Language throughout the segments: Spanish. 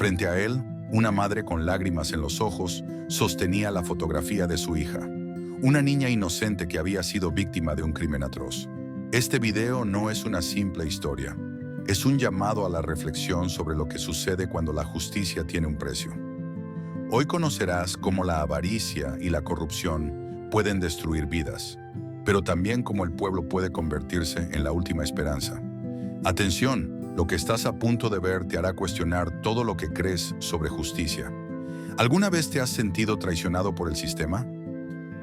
Frente a él, una madre con lágrimas en los ojos sostenía la fotografía de su hija, una niña inocente que había sido víctima de un crimen atroz. Este video no es una simple historia, es un llamado a la reflexión sobre lo que sucede cuando la justicia tiene un precio. Hoy conocerás cómo la avaricia y la corrupción pueden destruir vidas, pero también cómo el pueblo puede convertirse en la última esperanza. Atención, lo que estás a punto de ver te hará cuestionar todo lo que crees sobre justicia. ¿Alguna vez te has sentido traicionado por el sistema?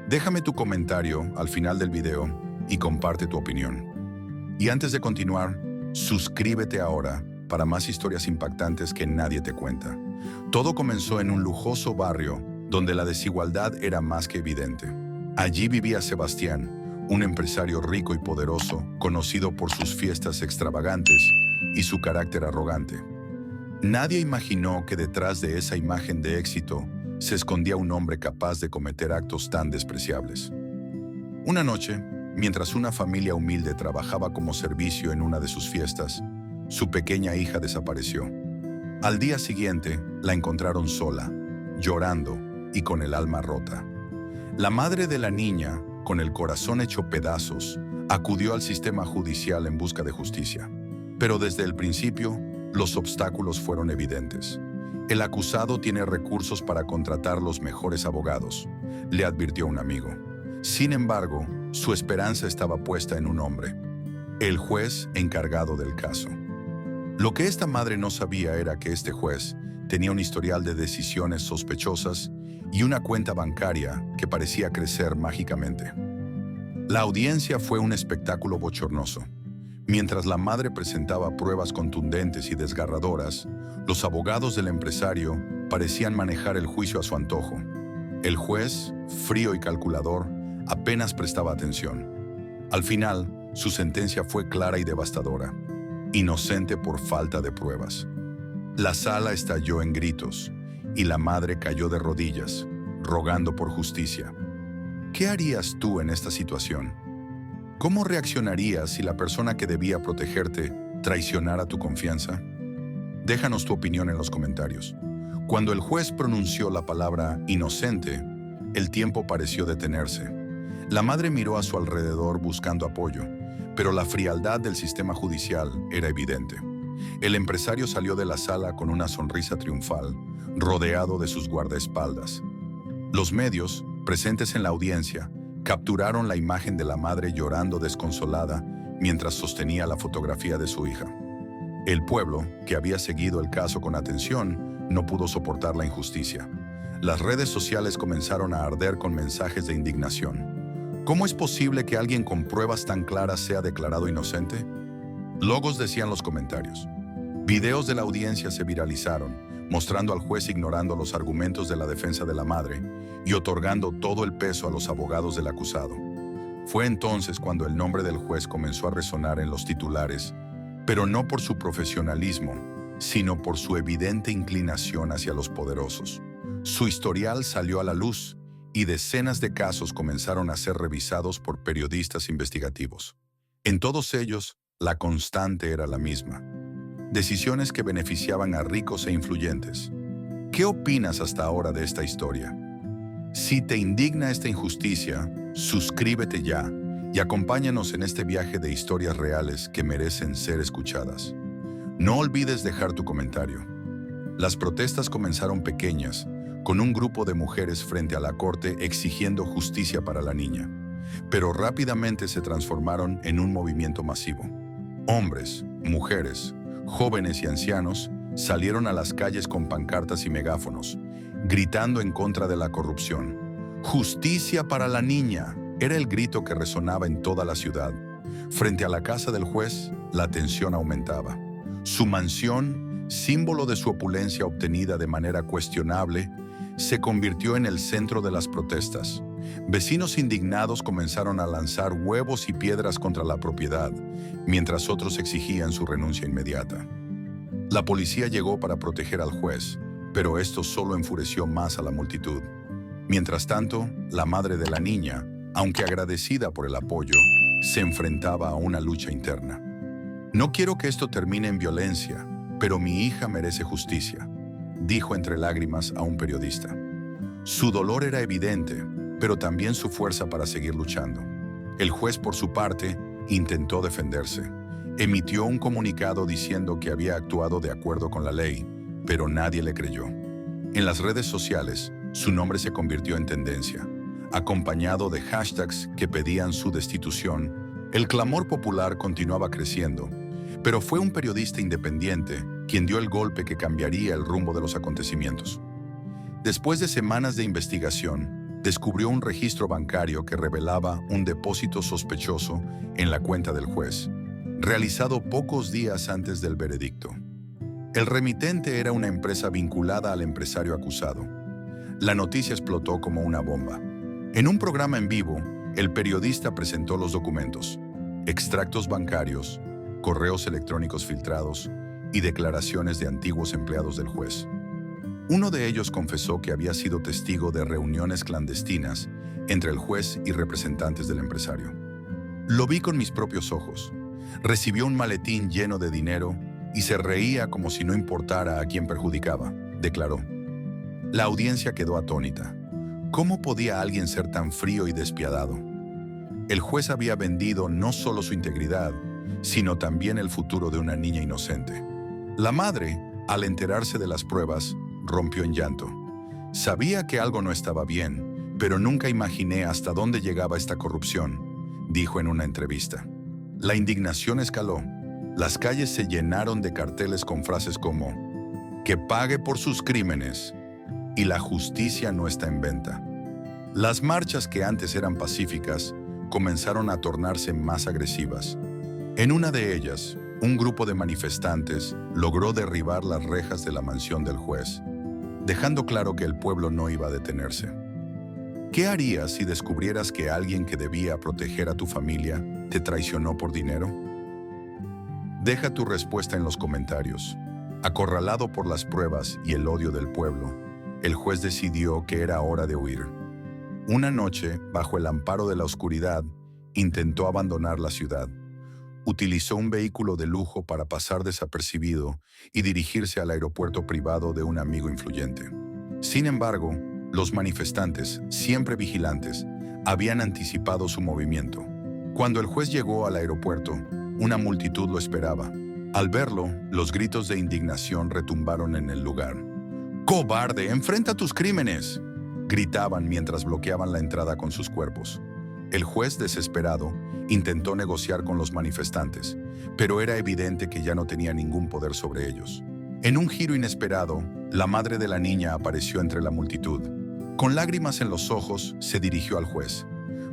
Déjame tu comentario al final del video y comparte tu opinión. Y antes de continuar, suscríbete ahora para más historias impactantes que nadie te cuenta. Todo comenzó en un lujoso barrio donde la desigualdad era más que evidente. Allí vivía Sebastián, un empresario rico y poderoso, conocido por sus fiestas extravagantes y su carácter arrogante. Nadie imaginó que detrás de esa imagen de éxito se escondía un hombre capaz de cometer actos tan despreciables. Una noche, mientras una familia humilde trabajaba como servicio en una de sus fiestas, su pequeña hija desapareció. Al día siguiente, la encontraron sola, llorando y con el alma rota. La madre de la niña, con el corazón hecho pedazos, acudió al sistema judicial en busca de justicia. Pero desde el principio, los obstáculos fueron evidentes. El acusado tiene recursos para contratar los mejores abogados, le advirtió un amigo. Sin embargo, su esperanza estaba puesta en un hombre, el juez encargado del caso. Lo que esta madre no sabía era que este juez tenía un historial de decisiones sospechosas y una cuenta bancaria que parecía crecer mágicamente. La audiencia fue un espectáculo bochornoso. Mientras la madre presentaba pruebas contundentes y desgarradoras, los abogados del empresario parecían manejar el juicio a su antojo. El juez, frío y calculador, apenas prestaba atención. Al final, su sentencia fue clara y devastadora: inocente por falta de pruebas. La sala estalló en gritos y la madre cayó de rodillas, rogando por justicia. ¿Qué harías tú en esta situación? ¿Cómo reaccionarías si la persona que debía protegerte traicionara tu confianza? Déjanos tu opinión en los comentarios. Cuando el juez pronunció la palabra inocente, el tiempo pareció detenerse. La madre miró a su alrededor buscando apoyo, pero la frialdad del sistema judicial era evidente. El empresario salió de la sala con una sonrisa triunfal, rodeado de sus guardaespaldas. Los medios, presentes en la audiencia, capturaron la imagen de la madre llorando desconsolada mientras sostenía la fotografía de su hija. El pueblo, que había seguido el caso con atención, no pudo soportar la injusticia. Las redes sociales comenzaron a arder con mensajes de indignación. ¿Cómo es posible que alguien con pruebas tan claras sea declarado inocente? Logos decían los comentarios. Videos de la audiencia se viralizaron, mostrando al juez ignorando los argumentos de la defensa de la madre y otorgando todo el peso a los abogados del acusado. Fue entonces cuando el nombre del juez comenzó a resonar en los titulares, pero no por su profesionalismo, sino por su evidente inclinación hacia los poderosos. Su historial salió a la luz y decenas de casos comenzaron a ser revisados por periodistas investigativos. En todos ellos, la constante era la misma: decisiones que beneficiaban a ricos e influyentes. ¿Qué opinas hasta ahora de esta historia? Si te indigna esta injusticia, suscríbete ya y acompáñanos en este viaje de historias reales que merecen ser escuchadas. No olvides dejar tu comentario. Las protestas comenzaron pequeñas, con un grupo de mujeres frente a la corte exigiendo justicia para la niña, pero rápidamente se transformaron en un movimiento masivo. Hombres, mujeres, jóvenes y ancianos salieron a las calles con pancartas y megáfonos, gritando en contra de la corrupción. ¡Justicia para la niña! Era el grito que resonaba en toda la ciudad. Frente a la casa del juez, la tensión aumentaba. Su mansión, símbolo de su opulencia obtenida de manera cuestionable, se convirtió en el centro de las protestas. Vecinos indignados comenzaron a lanzar huevos y piedras contra la propiedad, mientras otros exigían su renuncia inmediata. La policía llegó para proteger al juez, pero esto solo enfureció más a la multitud. Mientras tanto, la madre de la niña, aunque agradecida por el apoyo, se enfrentaba a una lucha interna. No quiero que esto termine en violencia, pero mi hija merece justicia. dijo entre lágrimas a un periodista. Su dolor era evidente, pero también su fuerza para seguir luchando. El juez, por su parte, intentó defenderse. Emitió un comunicado diciendo que había actuado de acuerdo con la ley, pero nadie le creyó. En las redes sociales, su nombre se convirtió en tendencia, acompañado de hashtags que pedían su destitución. El clamor popular continuaba creciendo, pero fue un periodista independiente quien dio el golpe que cambiaría el rumbo de los acontecimientos. Después de semanas de investigación, descubrió un registro bancario que revelaba un depósito sospechoso en la cuenta del juez, realizado pocos días antes del veredicto. El remitente era una empresa vinculada al empresario acusado. La noticia explotó como una bomba. En un programa en vivo, el periodista presentó los documentos, extractos bancarios, correos electrónicos filtrados y declaraciones de antiguos empleados del juez. Uno de ellos confesó que había sido testigo de reuniones clandestinas entre el juez y representantes del empresario. Lo vi con mis propios ojos. Recibió un maletín lleno de dinero y se reía como si no importara a quién perjudicaba, declaró. La audiencia quedó atónita. ¿Cómo podía alguien ser tan frío y despiadado? El juez había vendido no solo su integridad, sino también el futuro de una niña inocente. La madre, al enterarse de las pruebas, rompió en llanto. Sabía que algo no estaba bien, pero nunca imaginé hasta dónde llegaba esta corrupción, dijo en una entrevista. La indignación escaló. Las calles se llenaron de carteles con frases como «Que pague por sus crímenes» y «La justicia no está en venta». Las marchas que antes eran pacíficas comenzaron a tornarse más agresivas. En una de ellas, un grupo de manifestantes logró derribar las rejas de la mansión del juez, dejando claro que el pueblo no iba a detenerse. ¿Qué harías si descubrieras que alguien que debía proteger a tu familia te traicionó por dinero? Deja tu respuesta en los comentarios. Acorralado por las pruebas y el odio del pueblo, el juez decidió que era hora de huir. Una noche, bajo el amparo de la oscuridad, intentó abandonar la ciudad. Utilizó un vehículo de lujo para pasar desapercibido y dirigirse al aeropuerto privado de un amigo influyente. Sin embargo, los manifestantes, siempre vigilantes, habían anticipado su movimiento. Cuando el juez llegó al aeropuerto, una multitud lo esperaba. Al verlo, los gritos de indignación retumbaron en el lugar. ¡Cobarde! ¡Enfrenta tus crímenes!, gritaban mientras bloqueaban la entrada con sus cuerpos. El juez, desesperado, intentó negociar con los manifestantes, pero era evidente que ya no tenía ningún poder sobre ellos. En un giro inesperado, la madre de la niña apareció entre la multitud. Con lágrimas en los ojos, se dirigió al juez.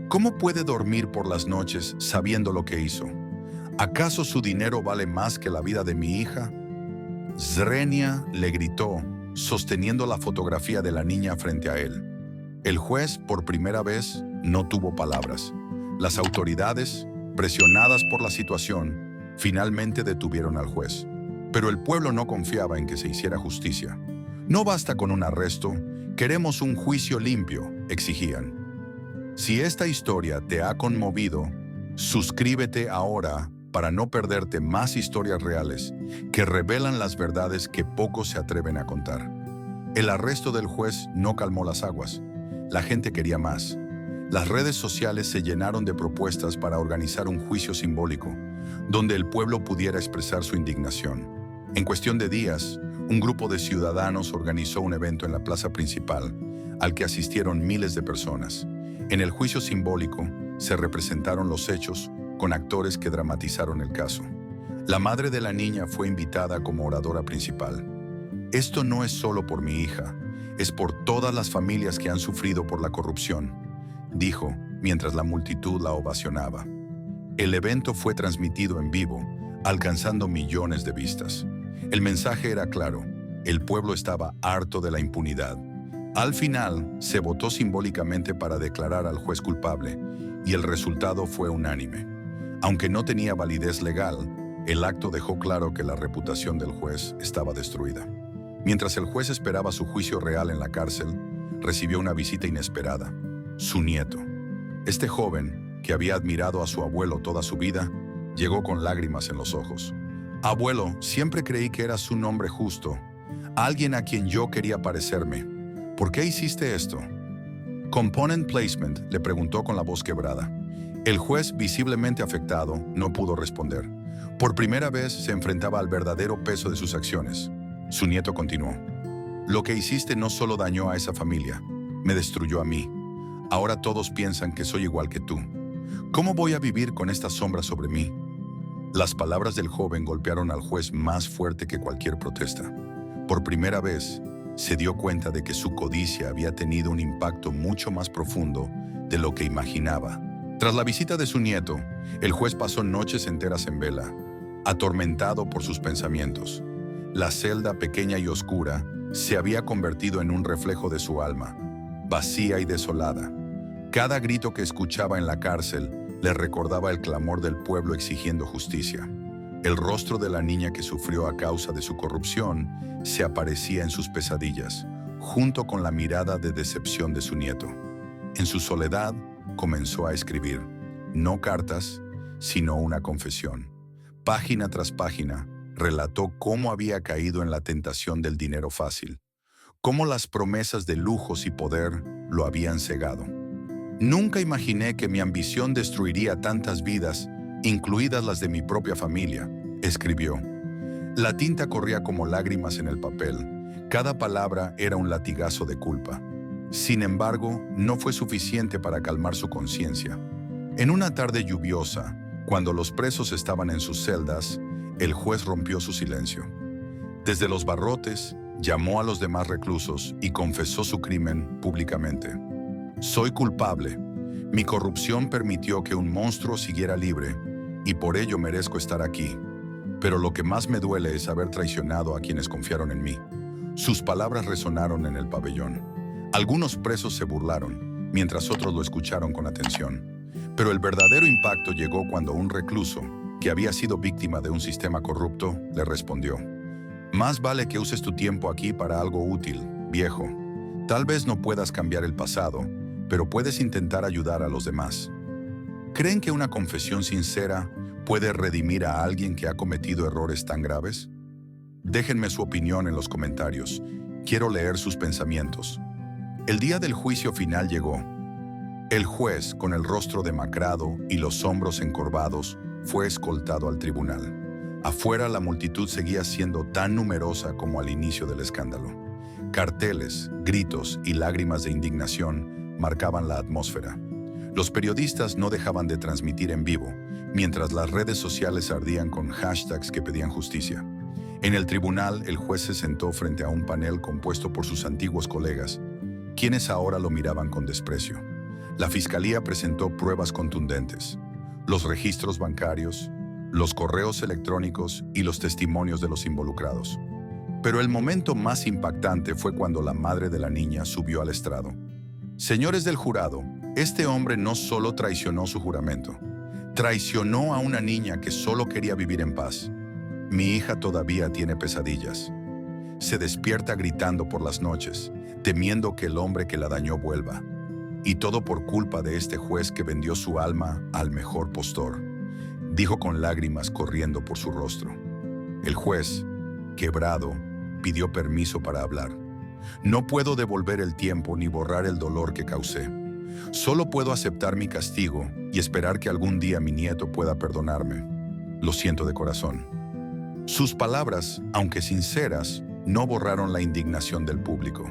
¿Cómo puede dormir por las noches sabiendo lo que hizo? ¿Acaso su dinero vale más que la vida de mi hija? Zrenia le gritó, sosteniendo la fotografía de la niña frente a él. El juez, por primera vez, no tuvo palabras. Las autoridades, presionadas por la situación, finalmente detuvieron al juez. Pero el pueblo no confiaba en que se hiciera justicia. No basta con un arresto, queremos un juicio limpio, exigían. Si esta historia te ha conmovido, suscríbete ahora para no perderte más historias reales que revelan las verdades que pocos se atreven a contar. El arresto del juez no calmó las aguas. La gente quería más. Las redes sociales se llenaron de propuestas para organizar un juicio simbólico, donde el pueblo pudiera expresar su indignación. En cuestión de días, un grupo de ciudadanos organizó un evento en la plaza principal, al que asistieron miles de personas. En el juicio simbólico, se representaron los hechos con actores que dramatizaron el caso. La madre de la niña fue invitada como oradora principal. Esto no es solo por mi hija, es por todas las familias que han sufrido por la corrupción, dijo mientras la multitud la ovacionaba. El evento fue transmitido en vivo, alcanzando millones de vistas. El mensaje era claro: el pueblo estaba harto de la impunidad. Al final, se votó simbólicamente para declarar al juez culpable, y el resultado fue unánime. Aunque no tenía validez legal, el acto dejó claro que la reputación del juez estaba destruida. Mientras el juez esperaba su juicio real en la cárcel, recibió una visita inesperada: su nieto. Este joven, que había admirado a su abuelo toda su vida, llegó con lágrimas en los ojos. «Abuelo, siempre creí que eras un hombre justo. alguien a quien yo quería parecerme. ¿Por qué hiciste esto? Component Placement, le preguntó con la voz quebrada. El juez, visiblemente afectado, no pudo responder. Por primera vez se enfrentaba al verdadero peso de sus acciones. Su nieto continuó. Lo que hiciste no solo dañó a esa familia, me destruyó a mí. Ahora todos piensan que soy igual que tú. ¿Cómo voy a vivir con esta sombra sobre mí? Las palabras del joven golpearon al juez más fuerte que cualquier protesta. Por primera vez, se dio cuenta de que su codicia había tenido un impacto mucho más profundo de lo que imaginaba. Tras la visita de su nieto, el juez pasó noches enteras en vela, atormentado por sus pensamientos. La celda pequeña y oscura se había convertido en un reflejo de su alma, vacía y desolada. Cada grito que escuchaba en la cárcel le recordaba el clamor del pueblo exigiendo justicia. El rostro de la niña que sufrió a causa de su corrupción se aparecía en sus pesadillas, junto con la mirada de decepción de su nieto. En su soledad, comenzó a escribir, no cartas, sino una confesión. Página tras página, relató cómo había caído en la tentación del dinero fácil, cómo las promesas de lujos y poder lo habían cegado. Nunca imaginé que mi ambición destruiría tantas vidas, incluidas las de mi propia familia, escribió. La tinta corría como lágrimas en el papel. Cada palabra era un latigazo de culpa. Sin embargo, no fue suficiente para calmar su conciencia. En una tarde lluviosa, cuando los presos estaban en sus celdas, el juez rompió su silencio. Desde los barrotes, llamó a los demás reclusos y confesó su crimen públicamente. Soy culpable. Mi corrupción permitió que un monstruo siguiera libre y por ello merezco estar aquí. Pero lo que más me duele es haber traicionado a quienes confiaron en mí. Sus palabras resonaron en el pabellón. Algunos presos se burlaron, mientras otros lo escucharon con atención. Pero el verdadero impacto llegó cuando un recluso, que había sido víctima de un sistema corrupto, le respondió. Más vale que uses tu tiempo aquí para algo útil, viejo. Tal vez no puedas cambiar el pasado, pero puedes intentar ayudar a los demás. ¿Creen que una confesión sincera puede redimir a alguien que ha cometido errores tan graves? Déjenme su opinión en los comentarios. Quiero leer sus pensamientos. El día del juicio final llegó. El juez, con el rostro demacrado y los hombros encorvados, fue escoltado al tribunal. Afuera la multitud seguía siendo tan numerosa como al inicio del escándalo. Carteles, gritos y lágrimas de indignación marcaban la atmósfera. Los periodistas no dejaban de transmitir en vivo, mientras las redes sociales ardían con hashtags que pedían justicia. En el tribunal, el juez se sentó frente a un panel compuesto por sus antiguos colegas, quienes ahora lo miraban con desprecio. La fiscalía presentó pruebas contundentes: los registros bancarios, los correos electrónicos y los testimonios de los involucrados. Pero el momento más impactante fue cuando la madre de la niña subió al estrado. Señores del jurado, este hombre no solo traicionó su juramento, traicionó a una niña que solo quería vivir en paz. Mi hija todavía tiene pesadillas. Se despierta gritando por las noches, temiendo que el hombre que la dañó vuelva. Y todo por culpa de este juez que vendió su alma al mejor postor, dijo con lágrimas corriendo por su rostro. El juez, quebrado, pidió permiso para hablar. No puedo devolver el tiempo ni borrar el dolor que causé. Solo puedo aceptar mi castigo y esperar que algún día mi nieto pueda perdonarme. Lo siento de corazón. Sus palabras, aunque sinceras, no borraron la indignación del público.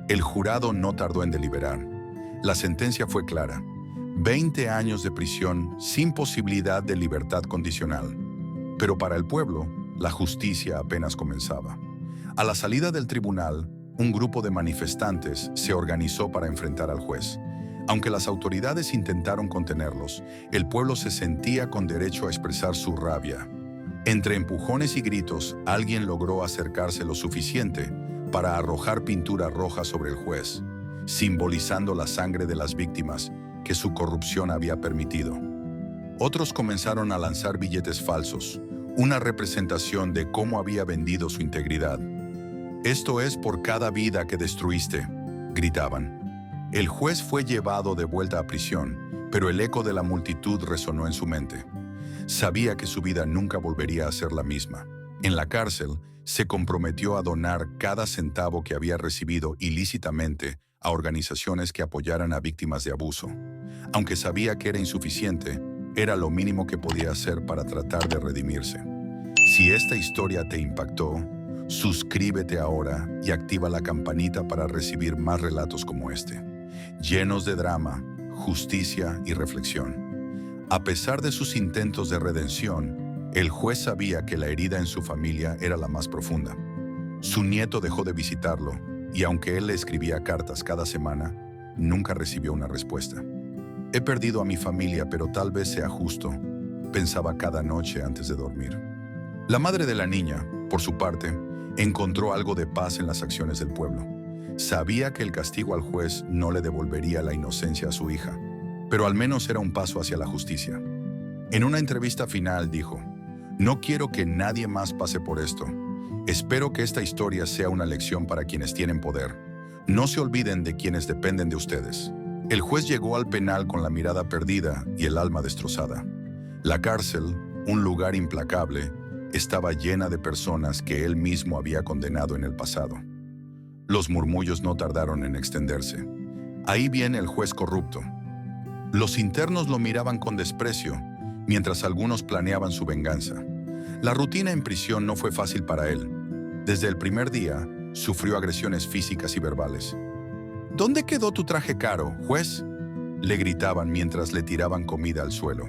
El jurado no tardó en deliberar. La sentencia fue clara: 20 años de prisión sin posibilidad de libertad condicional. Pero para el pueblo, la justicia apenas comenzaba. A la salida del tribunal, un grupo de manifestantes se organizó para enfrentar al juez. Aunque las autoridades intentaron contenerlos, el pueblo se sentía con derecho a expresar su rabia. Entre empujones y gritos, alguien logró acercarse lo suficiente para arrojar pintura roja sobre el juez, simbolizando la sangre de las víctimas que su corrupción había permitido. Otros comenzaron a lanzar billetes falsos, una representación de cómo había vendido su integridad. «Esto es por cada vida que destruiste», gritaban. El juez fue llevado de vuelta a prisión, pero el eco de la multitud resonó en su mente. Sabía que su vida nunca volvería a ser la misma. En la cárcel, se comprometió a donar cada centavo que había recibido ilícitamente a organizaciones que apoyaran a víctimas de abuso. Aunque sabía que era insuficiente, era lo mínimo que podía hacer para tratar de redimirse. Si esta historia te impactó, suscríbete ahora y activa la campanita para recibir más relatos como este, llenos de drama, justicia y reflexión. A pesar de sus intentos de redención, el juez sabía que la herida en su familia era la más profunda. Su nieto dejó de visitarlo y aunque él le escribía cartas cada semana, nunca recibió una respuesta. He perdido a mi familia, pero tal vez sea justo, pensaba cada noche antes de dormir. La madre de la niña, por su parte, encontró algo de paz en las acciones del pueblo. Sabía que el castigo al juez no le devolvería la inocencia a su hija, pero al menos era un paso hacia la justicia. En una entrevista final dijo: "No quiero que nadie más pase por esto. Espero que esta historia sea una lección para quienes tienen poder. No se olviden de quienes dependen de ustedes". El juez llegó al penal con la mirada perdida y el alma destrozada. La cárcel, un lugar implacable, estaba llena de personas que él mismo había condenado en el pasado. Los murmullos no tardaron en extenderse. Ahí viene el juez corrupto. Los internos lo miraban con desprecio, mientras algunos planeaban su venganza. La rutina en prisión no fue fácil para él. Desde el primer día, sufrió agresiones físicas y verbales. ¿Dónde quedó tu traje caro, juez?, le gritaban mientras le tiraban comida al suelo.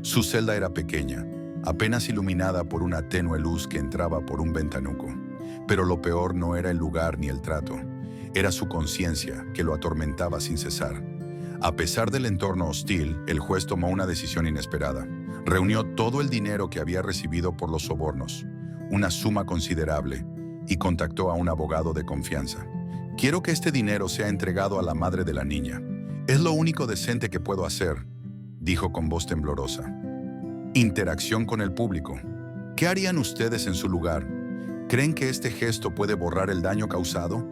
Su celda era pequeña, apenas iluminada por una tenue luz que entraba por un ventanuco. Pero lo peor no era el lugar ni el trato, era su conciencia que lo atormentaba sin cesar. A pesar del entorno hostil, el juez tomó una decisión inesperada. Reunió todo el dinero que había recibido por los sobornos, una suma considerable, y contactó a un abogado de confianza. «Quiero que este dinero sea entregado a la madre de la niña. Es lo único decente que puedo hacer», dijo con voz temblorosa. Interacción con el público. ¿Qué harían ustedes en su lugar? ¿Creen que este gesto puede borrar el daño causado?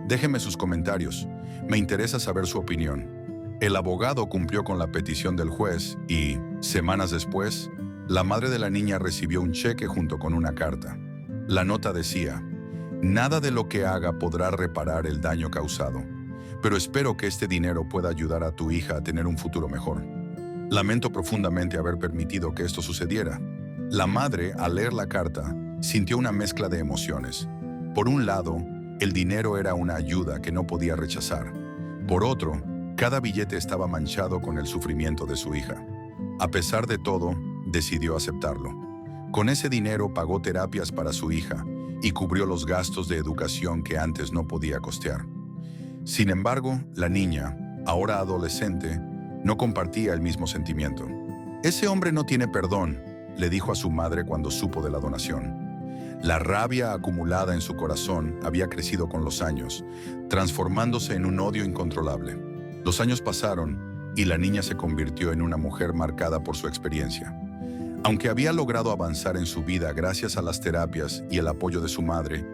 Déjenme sus comentarios. Me interesa saber su opinión. El abogado cumplió con la petición del juez y, semanas después, la madre de la niña recibió un cheque junto con una carta. La nota decía: «Nada de lo que haga podrá reparar el daño causado, pero espero que este dinero pueda ayudar a tu hija a tener un futuro mejor. Lamento profundamente haber permitido que esto sucediera». La madre, al leer la carta, sintió una mezcla de emociones. Por un lado, el dinero era una ayuda que no podía rechazar. Por otro, cada billete estaba manchado con el sufrimiento de su hija. A pesar de todo, decidió aceptarlo. Con ese dinero pagó terapias para su hija y cubrió los gastos de educación que antes no podía costear. Sin embargo, la niña, ahora adolescente, no compartía el mismo sentimiento. «Ese hombre no tiene perdón», le dijo a su madre cuando supo de la donación. La rabia acumulada en su corazón había crecido con los años, transformándose en un odio incontrolable. Los años pasaron y la niña se convirtió en una mujer marcada por su experiencia. Aunque había logrado avanzar en su vida gracias a las terapias y el apoyo de su madre,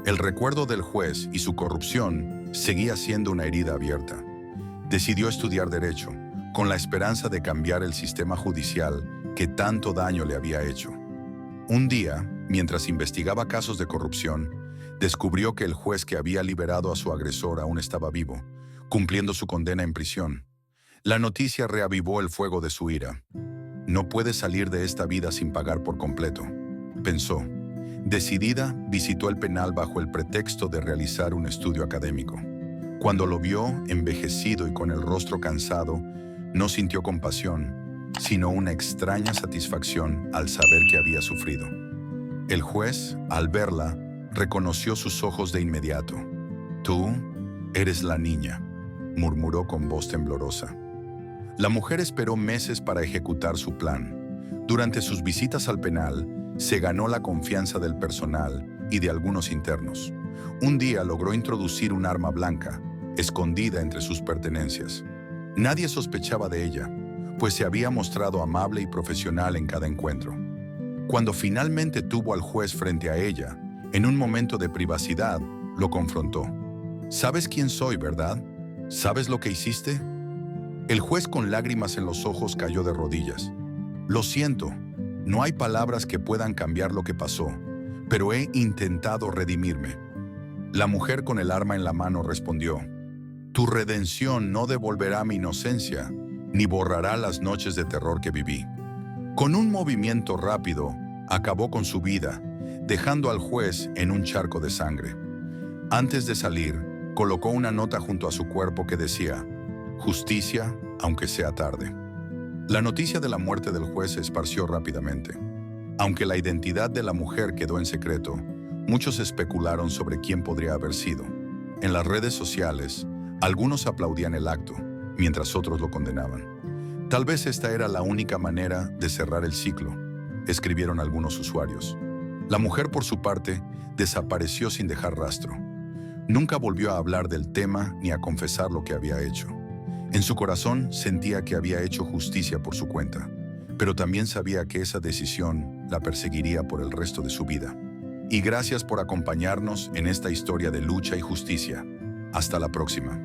el recuerdo del juez y su corrupción seguía siendo una herida abierta. Decidió estudiar Derecho, con la esperanza de cambiar el sistema judicial que tanto daño le había hecho. Un día, mientras investigaba casos de corrupción, descubrió que el juez que había liberado a su agresor aún estaba vivo, cumpliendo su condena en prisión. La noticia reavivó el fuego de su ira. «No puede salir de esta vida sin pagar por completo», pensó. Decidida, visitó el penal bajo el pretexto de realizar un estudio académico. Cuando lo vio, envejecido y con el rostro cansado, no sintió compasión, sino una extraña satisfacción al saber que había sufrido. El juez, al verla, reconoció sus ojos de inmediato. «Tú eres la niña», murmuró con voz temblorosa. La mujer esperó meses para ejecutar su plan. Durante sus visitas al penal, se ganó la confianza del personal y de algunos internos. Un día logró introducir un arma blanca, escondida entre sus pertenencias. Nadie sospechaba de ella, pues se había mostrado amable y profesional en cada encuentro. Cuando finalmente tuvo al juez frente a ella, en un momento de privacidad, lo confrontó. «¿Sabes quién soy, verdad? ¿Sabes lo que hiciste?». El juez, con lágrimas en los ojos, cayó de rodillas. «Lo siento, no hay palabras que puedan cambiar lo que pasó», pero he intentado redimirme. La mujer con el arma en la mano respondió: tu redención no devolverá mi inocencia, ni borrará las noches de terror que viví. Con un movimiento rápido, acabó con su vida, dejando al juez en un charco de sangre. Antes de salir, colocó una nota junto a su cuerpo que decía: justicia, aunque sea tarde. La noticia de la muerte del juez se esparció rápidamente. Aunque la identidad de la mujer quedó en secreto, muchos especularon sobre quién podría haber sido. En las redes sociales, algunos aplaudían el acto, mientras otros lo condenaban. Tal vez esta era la única manera de cerrar el ciclo, escribieron algunos usuarios. La mujer, por su parte, desapareció sin dejar rastro. Nunca volvió a hablar del tema ni a confesar lo que había hecho. En su corazón sentía que había hecho justicia por su cuenta, pero también sabía que esa decisión la perseguiría por el resto de su vida. Y gracias por acompañarnos en esta historia de lucha y justicia. Hasta la próxima.